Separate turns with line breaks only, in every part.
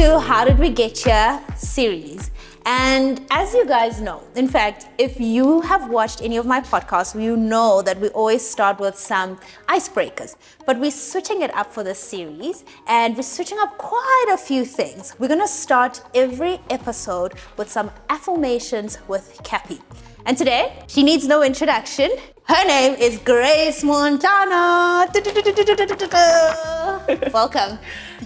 to How Did We Get Here series. And as you guys know, in fact, if you have watched any of my podcasts, you know that we always start with some icebreakers. But we're switching it up for this series, and we're switching up quite a few things. We're gonna start every episode with some affirmations with Cappy. And today, she needs no introduction. Her name is Grace Mondlana. Welcome.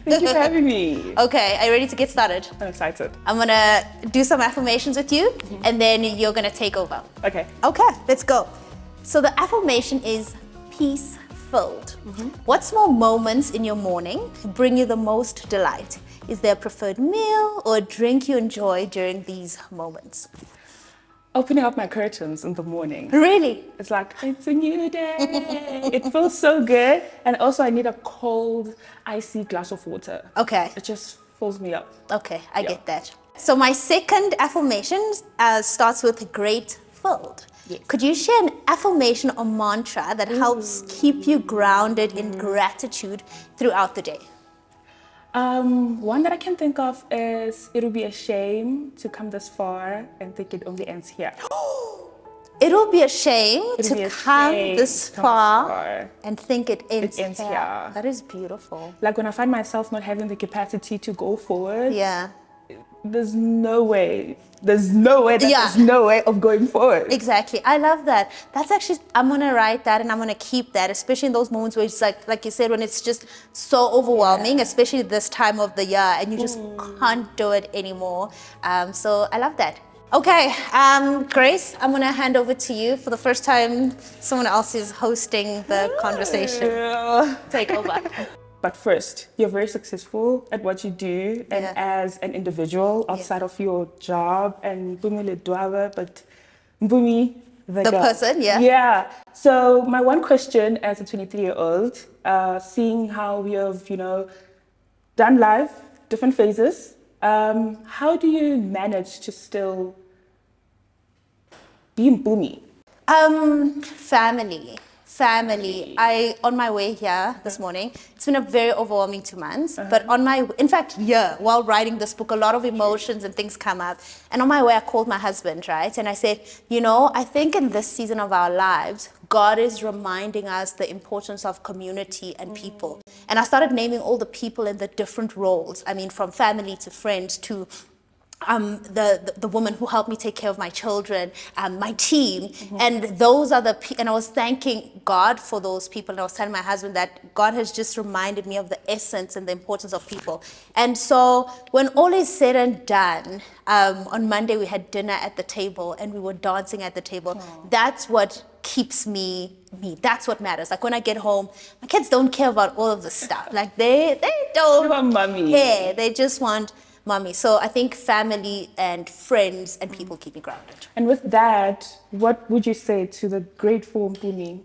Thank you for having me.
Okay, are you ready to get started?
I'm excited.
I'm gonna do some affirmations with you, and then you're gonna take over.
Okay.
Okay, let's go. So the affirmation is peace-filled. What small moments in your morning bring you the most delight? Is there a preferred meal or a drink you enjoy during these moments?
Opening up my curtains in the morning.
Really?
It's like, it's a new day. It feels so good. And also I need a cold, icy glass of water.
Okay.
It just fills me up.
Okay, I get that. So my second affirmation starts with Greatful.
Yes.
Could you share an affirmation or mantra that helps keep you grounded in gratitude throughout the day?
One that I can think of is, it would be a shame to come this far and think it only ends here.
It'll be a shame to come this far and think it ends
here.
That is beautiful.
Like when I find myself not having the capacity to go forward, there's no way of going forward.
Exactly. I love that. That's actually, I'm going to write that and I'm going to keep that, especially in those moments where it's like you said, when it's just so overwhelming, especially this time of the year, and you just can't do it anymore. So I love that. Okay, Grace, I'm going to hand over to you. For the first time, someone else is hosting the conversation. Take over.
But first, you're very successful at what you do, and as an individual outside of your job, and Mpoomy le dwawe, but Mpoomy the girl.
Person,
Yeah. So my one question as a 23-year-old, seeing how we have, done life, different phases, how do you manage to still be Mpoomy?
Family. On my way here this morning, it's been a very overwhelming 2 months, but in fact, while writing this book, a lot of emotions and things come up. And on my way, I called my husband, right? And I said, I think in this season of our lives, God is reminding us the importance of community and people. And I started naming all the people in the different roles. I mean, from family to friends to the woman who helped me take care of my children, my team, and those are and I was thanking God for those people, and I was telling my husband that God has just reminded me of the essence and the importance of people. And so when all is said and done, on Monday we had dinner at the table and we were dancing at the table. That's what keeps me. That's what matters. Like when I get home, my kids don't care about all of this stuff. Like they don't care. They just want mommy. So I think family and friends and people keep me grounded.
And with that, what would you say to the grateful Mpoomy?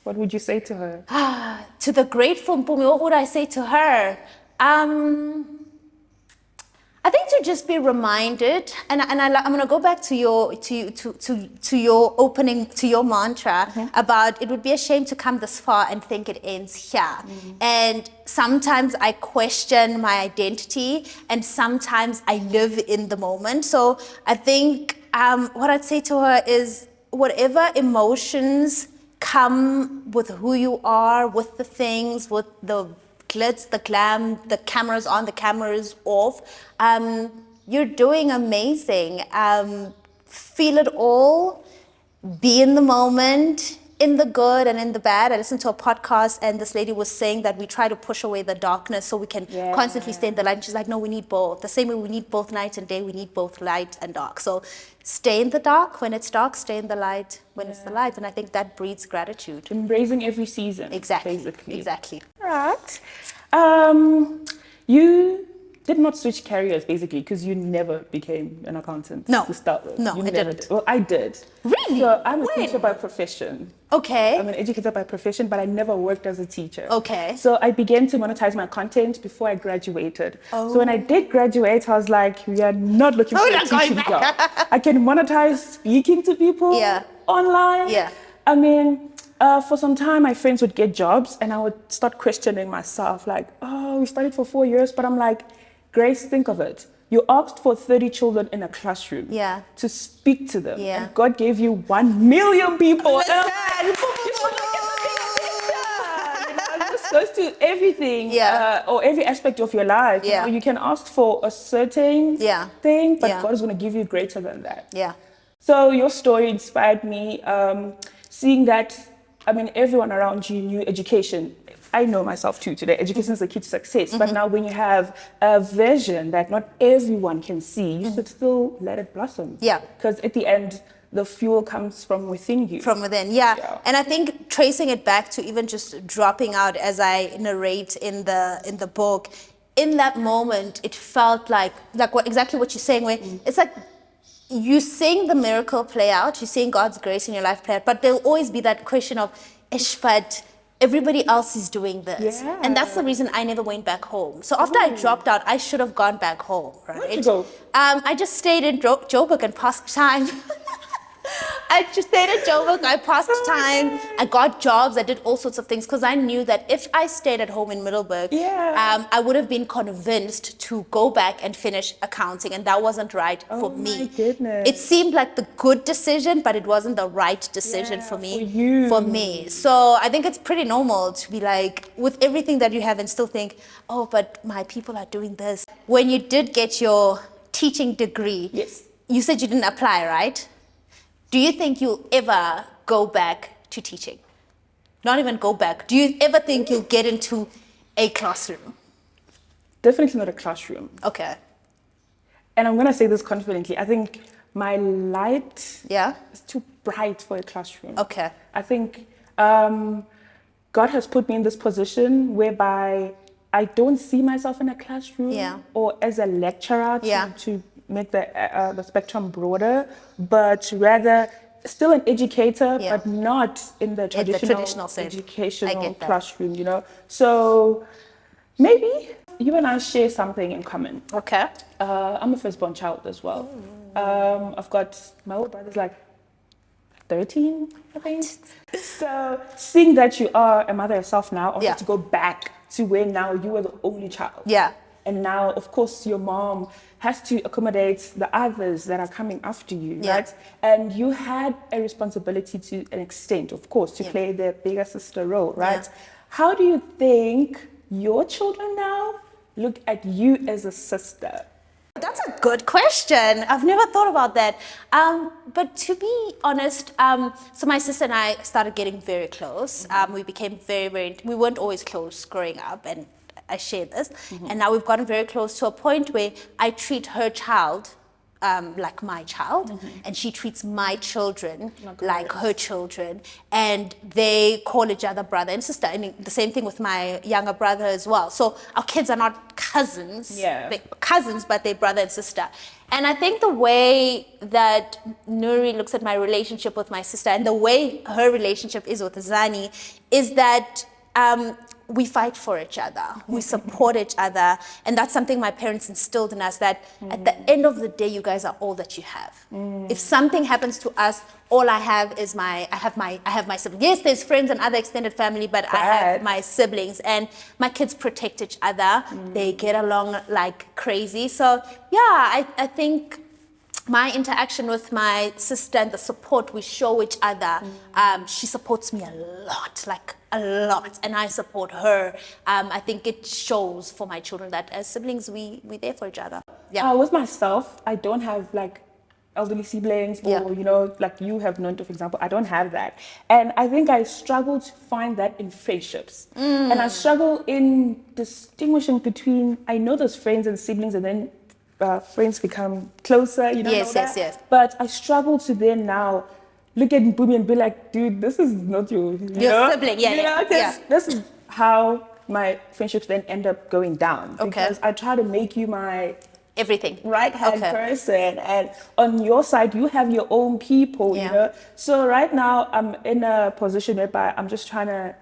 What would you say to her?
To the grateful Mpoomy, what would I say to her? I think to just be reminded, and I'm going to go back to your opening, to your mantra about it would be a shame to come this far and think it ends here. And sometimes I question my identity, and sometimes I live in the moment. So I think what I'd say to her is, whatever emotions come with who you are, with the things, with the glitz, the glam, the cameras on, the cameras off, you're doing amazing. Feel it all, be in the moment, in the good and in the bad. I listened to a podcast and this lady was saying that we try to push away the darkness so we can constantly stay in the light. And she's like, no, we need both. The same way we need both night and day, we need both light and dark. So stay in the dark when it's dark, stay in the light when it's the light. And I think that breeds gratitude.
Embracing every season.
Exactly.
Basically.
Exactly.
Right. You did not switch careers basically because you never became an accountant to start with.
No,
you
I didn't.
Well, I did.
Really?
So I'm a teacher by profession.
Okay.
I'm an educator by profession, but I never worked as a teacher.
Okay.
So I began to monetize my content before I graduated. So when I did graduate, I was like, we are not looking for a teaching job. I can monetize speaking to people online.
Yeah.
I mean, for some time, my friends would get jobs and I would start questioning myself like, oh, we studied for 4 years, but I'm like, Grace, think of it. You asked for 30 children in a classroom
Yeah.
to speak to them.
Yeah.
And God gave you 1 million people.
Listen.
And I'm like, you should look at the bigger picture. You know, this goes to everything
Yeah.
or every aspect of your life.
Yeah.
You know, you can ask for a certain
Yeah.
thing, but
Yeah.
God is going to give you greater than that.
Yeah.
So your story inspired me, seeing that, I mean, everyone around you knew education. I know myself too today. Education is the key to success. But now when you have a vision that not everyone can see, you should still let it blossom.
Yeah.
Because at the end, the fuel comes from within you.
From within, yeah.
Yeah.
And I think tracing it back to even just dropping out as I narrate in the book, in that moment, it felt like exactly what you're saying, where it's like you seeing the miracle play out, you're seeing God's grace in your life play out, but there'll always be that question of, ish, but everybody else is doing this.
Yeah.
And that's the reason I never went back home. So after I dropped out, I should have gone back home, right?
Where'd you go?
I just stayed in Joburg and passed time. I just stayed at Joburg, I passed time, I got jobs, I did all sorts of things because I knew that if I stayed at home in Middleburg, I would have been convinced to go back and finish accounting, and that wasn't right for me.
My goodness.
It seemed like the good decision, but it wasn't the right decision for me. For me. So I think it's pretty normal to be like, with everything that you have and still think, oh, but my people are doing this. When you did get your teaching degree,
Yes.
You said you didn't apply, right? Do you think you'll ever go back to teaching? Not even go back. Do you ever think you'll get into a classroom?
Definitely not a classroom.
Okay.
And I'm going to say this confidently. I think my light is too bright for a classroom.
Okay.
I think God has put me in this position whereby I don't see myself in a classroom or as a lecturer to make the spectrum broader, but rather still an educator, but not in the traditional educational classroom, you know. So maybe you and I share something in common.
Okay.
I'm a firstborn child as well. I've got my older brother's like 13, I think. So seeing that you are a mother yourself now, I have to go back to where now you were the only child.
Yeah.
And now, of course, your mom has to accommodate the others that are coming after you, right? And you had a responsibility to an extent, of course, to play the bigger sister role, right? How do you think your children now look at you as a sister?
That's a good question. I've never thought about that. But to be honest, so my sister and I started getting very close. We became we weren't always close growing up, and I share this. And now we've gotten very close to a point where I treat her child like my child, and she treats my children like her children, and they call each other brother and sister. And the same thing with my younger brother as well. So our kids are not cousins, they're cousins, but they're brother and sister. And I think the way that Nuri looks at my relationship with my sister and the way her relationship is with Zani is that we fight for each other, we support each other, and that's something my parents instilled in us, that at the end of the day, you guys are all that you have. If something happens to us, all I have is I have my siblings. Yes, there's friends and other extended family, but I have my siblings, and my kids protect each other. They get along like crazy. So yeah, I think my interaction with my sister and the support we show each other, she supports me a lot, and I support her. I think it shows for my children that as siblings, we're there for each other. Yeah.
With myself, I don't have like elderly siblings or, you know, like you have known, for example. I don't have that. And I think I struggle to find that in friendships. And I struggle in distinguishing between, I know those friends and siblings, and then friends become closer, you know.
Yes.
But I struggle to then now look at Mpoomy and be like, dude, this is not your
sibling.
This is how my friendships then end up going down. Because I try to make you my
everything,
right-hand person, and on your side you have your own people, you know. So right now I'm in a position whereby I'm just trying to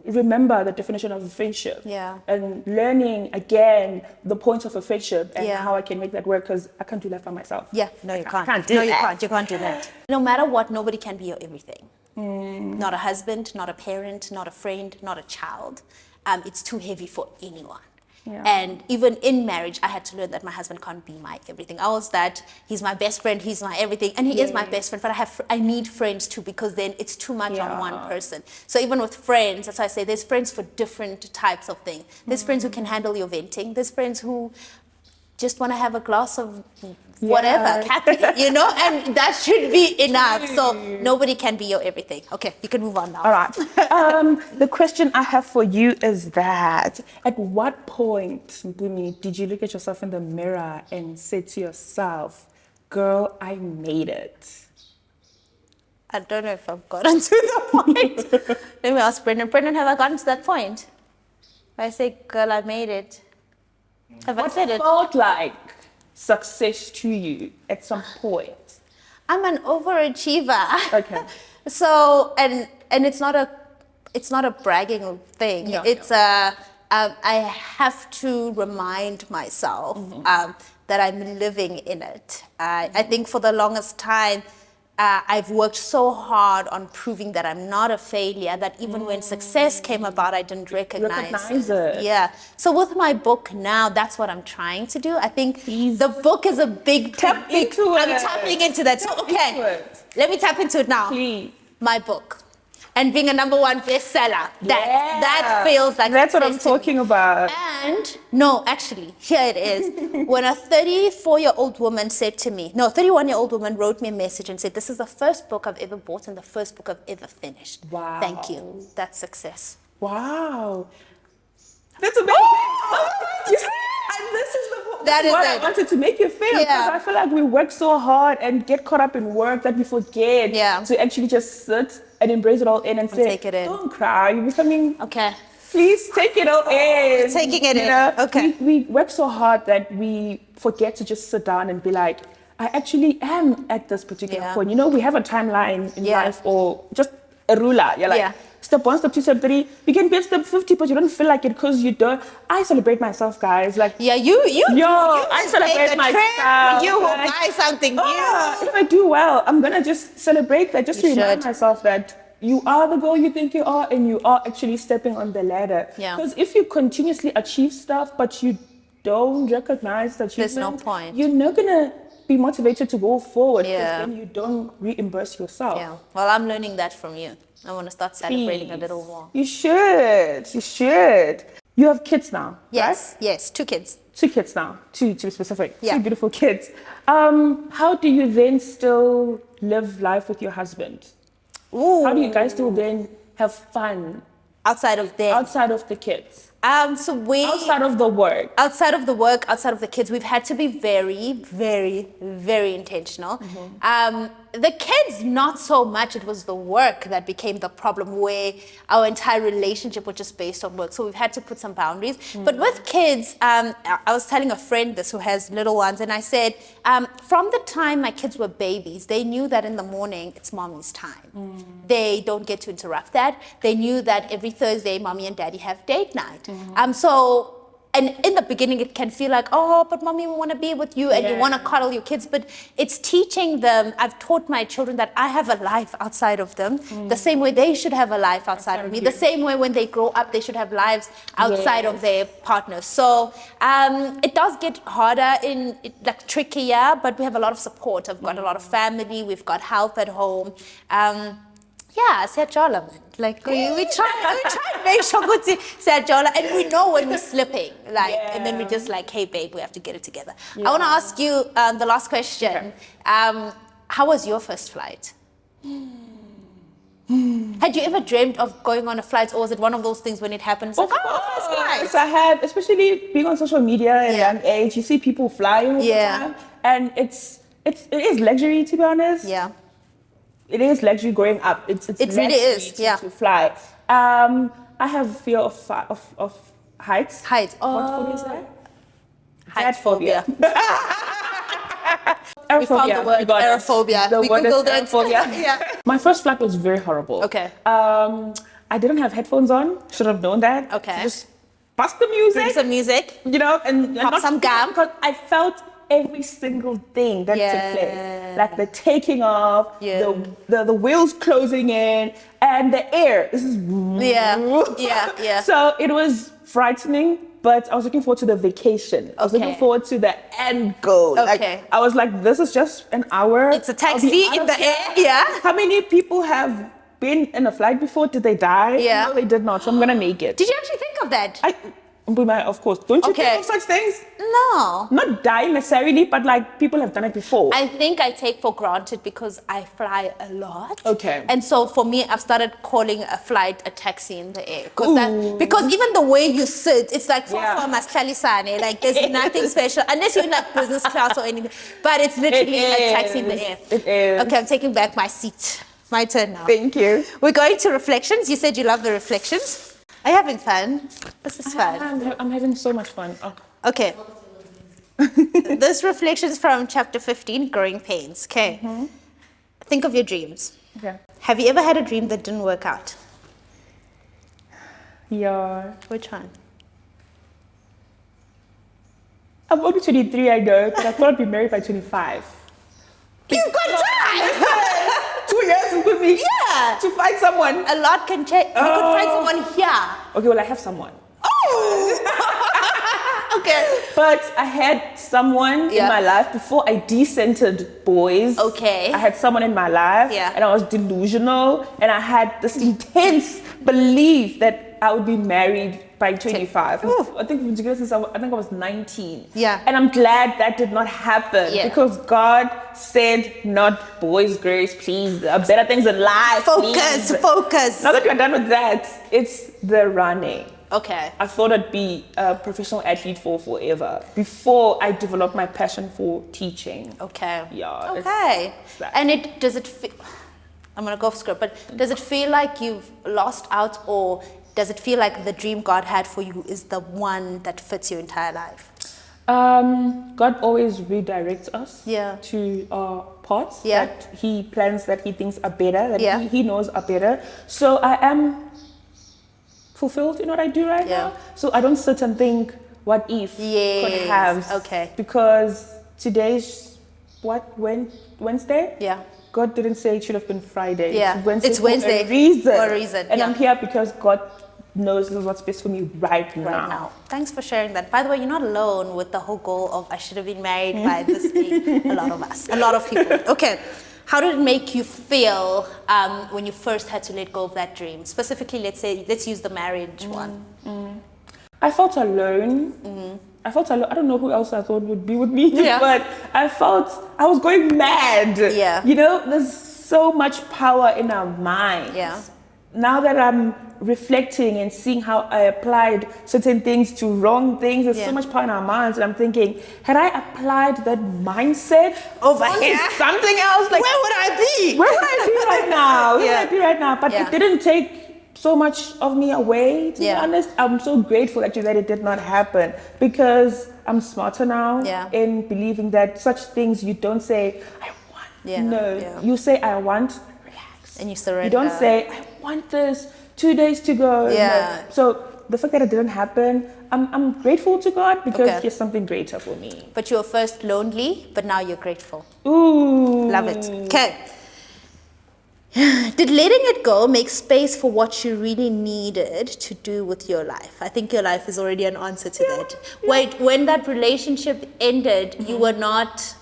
remember the definition of a friendship, and learning again the points of a friendship and how I can make that work, because I can't do that by myself.
You can't do that. No matter what, nobody can be your everything. Not a husband, not a parent, not a friend, not a child. It's too heavy for anyone.
Yeah.
And even in marriage, I had to learn that my husband can't be my everything. I was that he's my best friend, he's my everything, and he is my best friend. But I need friends too, because then it's too much on one person. So even with friends, that's why I say there's friends for different types of things. There's friends who can handle your venting. There's friends who just want to have a glass of whatever, Cappy, and that should be enough. So nobody can be your everything. Okay, you can move on now.
All right. The question I have for you is that at what point, Mpoomy, did you look at yourself in the mirror and say to yourself, girl, I made it?
I don't know if I've gotten to the point. Let me ask Brendan. Brendan, have I gotten to that point? I say, girl, I made it. Have I said it?
What felt like success to you at some point?
I'm an overachiever.
Okay.
So, and it's not a bragging thing.
Yeah.
It's I have to remind myself that I'm living in it. I think for the longest time, I've worked so hard on proving that I'm not a failure, that even when success came about, I didn't recognize
it.
Yeah. So with my book now, that's what I'm trying to do. I think the book is a big
Tap into
I'm
it.
tapping into that. So, okay,
into it.
let me tap into it now.
Please.
My book. And being a #1 bestseller. That feels like
that's what I'm
success to me.
talking about.
And no, actually, here it is. When a 34-year-old woman said to me, no, 31-year-old woman wrote me a message and said, this is the first book I've ever bought and the first book I've ever finished.
Wow.
Thank you. That's success.
Wow. That's amazing. You see? And this is
That is
what
it.
I wanted to make you feel. Because I feel like we work so hard and get caught up in work that we forget to actually just sit and embrace it all in and say,
take it in.
Don't cry. You're becoming...
Okay.
Please take it all in.
Taking it in. Okay.
We work so hard that we forget to just sit down and be like, I actually am at this particular point. We have a timeline in life, or just a ruler. You're like, step 1, step 2, step 3. You can be at step 50, but you don't feel like it because you don't. I celebrate myself, guys. Like, I celebrate myself.
You will buy something new.
If I do well, I'm gonna just celebrate that. Just to remind myself that you are the girl you think you are, and you are actually stepping on the ladder. Because if you continuously achieve stuff, but you don't recognize that
there's no point.
You're not gonna be motivated to go forward. Because then you don't reimburse yourself.
Yeah. Well, I'm learning that from you. I want to start celebrating a little more.
You should. You should. You have kids now.
Yes.
Right?
Yes. 2 kids.
2 kids now. 2 to be specific. 2 beautiful kids. How do you then still live life with your husband?
Ooh.
How do you guys still then have fun
outside of
the kids?
Outside of the work, outside of the kids, we've had to be very, very, very intentional. The kids, not so much. It was the work that became the problem, where our entire relationship was just based on work. So we've had to put some boundaries. But with kids, I was telling a friend this who has little ones, and I said, from the time my kids were babies, they knew that in the morning it's mommy's time. They don't get to interrupt that. They knew that every Thursday, mommy and daddy have date night. And in the beginning, it can feel like, oh, but mommy, we want to be with you and you want to cuddle your kids. But it's teaching them. I've taught my children that I have a life outside of them. The same way they should have a life outside of me. The same way when they grow up, they should have lives outside of their partners. So it does get harder, trickier, but we have a lot of support. I've got a lot of family. We've got help at home. Siyajola, man. Like we try to make sure good siyajola, and we know when we're slipping. And then we're just like, hey babe, we have to get it together. I want to ask you the last question. How was your first flight? Had you ever dreamed of going on a flight, or was it one of those things when it happens? Like, first flight.
Yes, I have, especially being on social media at a young age. You see people flying all the time, and it is luxury, to be honest. It is luxury growing up. It really is. To fly. I have fear of heights.
Heights.
What phobia is that?
Height phobia.
Aerophobia.
We found the word aerophobia. We googled it.
My first flight was very horrible.
Okay.
I didn't have headphones on. Should have known that.
Okay.
So just bust the music.
Bring some music.
And
pop some gum.
Because I felt every single thing that took place, like the taking off, the wheels closing in, and the air. This is
yeah.
So it was frightening but I was looking forward to the vacation. I was looking
Okay.
forward to the end goal.
Okay.
Like, I was like, this is just an hour.
It's a
I'll be
taxi
out
in
of
the
here.
air. Yeah.
How many people have been in a flight before? Did they die?
Yeah.
No, they did not. So I'm gonna make it.
Did you actually think of that?
Mpoomy, of course. Don't you
Okay.
think of such things?
No.
Not dying necessarily, but like people have done it before.
I think I take for granted because I fly a lot.
Okay.
And so for me, I've started calling a flight a taxi in the air. Because even the way you sit, it's like, like there's nothing special, unless you're in like business class or anything. But it's literally a taxi in the air.
It is.
Okay, I'm taking back my seat. My turn now.
Thank you.
We're going to reflections. You said you love the reflections. Are you having fun? This is fun.
I'm having so much fun. Oh.
Okay. This reflection is from chapter 15, Growing Pains. Okay. Think of your dreams.
Okay.
Have you ever had a dream that didn't work out?
Yeah.
Which one?
I'm only 23, I know, but I thought I'd be married by 25.
You've got time!
2 years with me.
Yeah.
To find someone.
A lot can change. You could find someone here.
Okay, well, I have someone.
Oh! Okay.
But I had someone in my life before I decentered boys.
Okay.
I had someone in my life.
Yeah.
And I was delusional. And I had this intense belief that I would be married by 25. I think since I was 19.
Yeah.
And I'm glad that did not happen.
Yeah.
Because God said, not boys, Grace, please. There are better things in life.
Focus,
please.
focus.
Now that we're done with that, it's the running.
Okay.
I thought I'd be a professional athlete for forever before I developed my passion for teaching.
Okay.
Yeah.
Okay.
it's that.
And does it feel, I'm going to go off script, but does it feel like you've lost out, or does it feel like the dream God had for you is the one that fits your entire life?
God always redirects us to our paths that He plans, that He thinks are better, that he knows are better. So I am fulfilled in what I do right now. So I don't sit and think, what if could have?
Okay.
Because today's Wednesday?
Yeah.
God didn't say it should have been Friday.
Yeah.
It's Wednesday for a reason. And
yeah.
I'm here because God knows what's best for me right now.
Thanks for sharing that. By the way, you're not alone with the whole goal of I should have been married by this age. A lot of us, a lot of people. Okay. How did it make you feel when you first had to let go of that dream? Specifically, let's use the marriage one.
I felt alone. I felt alone. I don't know who else I thought would be with me, but I felt I was going mad.
Yeah.
You know, there's so much power in our minds.
Yeah.
Now that I'm reflecting and seeing how I applied certain things to wrong things, there's so much power in our minds, and I'm thinking, had I applied that mindset
over here,
something else, like
where would I be?
Where would I be right now? Where would I be right now? But it didn't take so much of me away, to be honest. I'm so grateful actually that it did not happen, because I'm smarter now in believing that such things you don't say, I want. You say, I want, relax.
And you surrender.
You don't say, I want this, 2 days to go.
Yeah.
No. So the fact that it didn't happen, I'm grateful to God, because He has something greater for me.
But you were first lonely, but now you're grateful.
Ooh.
Love it. Okay. Did letting it go make space for what you really needed to do with your life? I think your life is already an answer to that. Wait, when that relationship ended, you were not,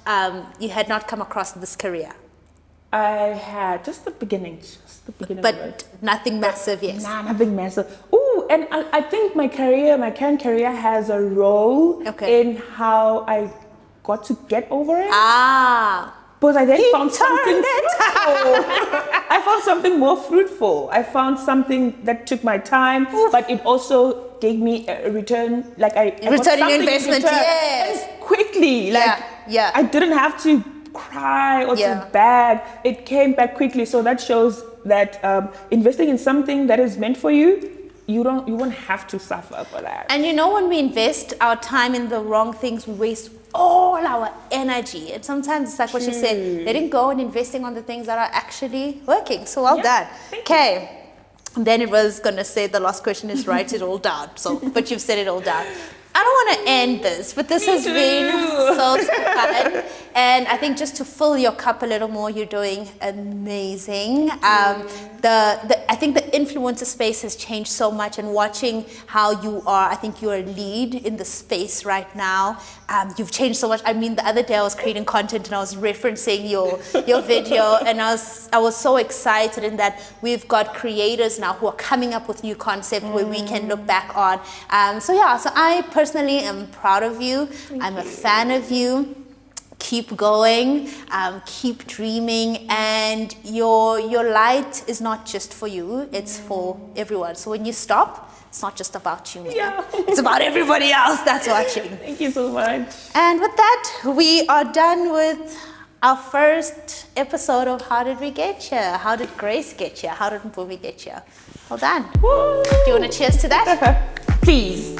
you had not come across this career?
I had just the beginning.
But nothing massive yet.
Nah, nothing massive. Ooh, and I think my current career has a role in how I got to get over it. But I then found something fruitful. I found something more fruitful. I found something that took my time, but it also gave me a return. Like I
return on investment, yes.
And quickly. Like I didn't have to cry or to beg. It came back quickly. So that shows that investing in something that is meant for you, you won't have to suffer for that.
And you know, when we invest our time in the wrong things, we waste all our energy. And sometimes it's like what you said, letting go and investing on the things that are actually working. So well done. Okay. And then it was going to say the last question is write it all down. So, but you've said it all down. I don't want to end this, but this has been so fun. And I think just to fill your cup a little more, you're doing amazing. I think the influencer space has changed so much, and watching how you are, I think you're a lead in the space right now. You've changed so much. I mean, the other day I was creating content and I was referencing your video, and I was so excited in that we've got creators now who are coming up with new concepts where we can look back on. So I personally am proud of you. I'm a fan of you. Keep going, keep dreaming, and your light is not just for you, it's for everyone. So when you stop, it's not just about you,
Yeah.
it's about everybody else that's watching.
Thank you so much.
And with that, we are done with our first episode of How Did We Get Here? How did Grace get here? How did Mpoomy get here? Well done.
Woo.
Do you want to cheers to that?
Please.